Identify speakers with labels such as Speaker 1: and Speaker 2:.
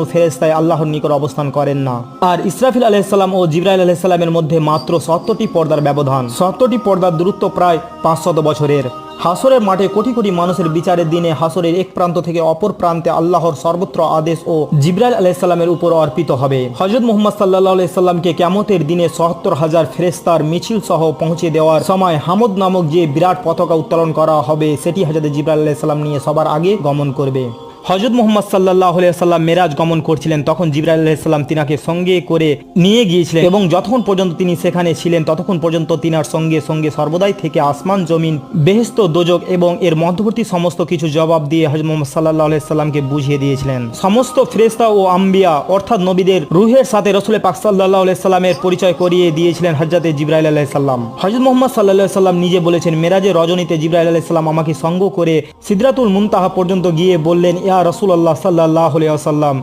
Speaker 1: ফেরেশতায় আল্লাহর নিকট অবস্থান করেন না। আর ইসরাফিল আলাইহিস সালাম ও জিবরাইল আলাইহিস সালামের মধ্যে মাত্র 70টি পর্দার ব্যবধান। 70টি পর্দার দূরত্ব প্রায় 500 বছরের। হাসরের মাঠে কোটি কোটি মানুষের বিচারের দিনে হাসরের এক প্রান্ত থেকে অপর প্রান্তে আল্লাহর সর্বত্র আদেশ ও জিবরাইল আলাইহিস সালামের উপর অর্পিত হবে। হযরত মুহাম্মদ সাল্লাল্লাহু আলাইহি সাল্লামকে কিয়ামতের দিনে ৭৭,০০০ ফেরেশতার মিছিল সহ পৌঁছে দেওয়ার সময় হামদ নামক যে বিরাট পতাকা উত্তোলন করা হবে সেটি হযরত জিবরাইল আলাইহিস সালাম নিয়ে সবার আগে গমন করবে। হযরত মুহাম্মদ সাল্লাল্লাহু আলাইহি ওয়াসাল্লাম মেরাজ গমন করছিলেন, তখন জিবরাইল আলাইহিস সালাম তিনাকে সঙ্গে করে নিয়ে গিয়েছিলেন এবং যতক্ষণ পর্যন্ত তিনি সেখানে ছিলেন ততক্ষণ পর্যন্ত তিনার সঙ্গে সঙ্গে সর্বদাই থেকে আসমান জমিন বেহেশত দোজখ এবং এর মধ্যবর্তী সমস্ত কিছু জবাব দিয়ে হযরত মুহাম্মদ সাল্লাল্লাহু আলাইহি সাল্লামকে বুঝিয়ে দিয়েছিলেন। সমস্ত ফেরেশতা ও আম্বিয়া অর্থাৎ নবীদের রূহের সাথে রাসূল পাক সাল্লাল্লাহু আলাইহি সাল্লামের পরিচয় করিয়ে দিয়েছিলেন হযরত জিবরাইল আলাইহিস সালাম। হযরত মুহাম্মদ সাল্লাল্লাহু আলাইহি সাল্লাম নিজে বলেছেন, মেরাজের রজনীতে জিবরাইল আলাইহিস সালাম আমাকে সঙ্গ করে সিদরাতুল মুনতাহা পর্যন্ত গিয়ে বললেন, ইয়া রাসূলুল্লাহ সাল্লাল্লাহু আলাইহি ওয়াসাল্লাম,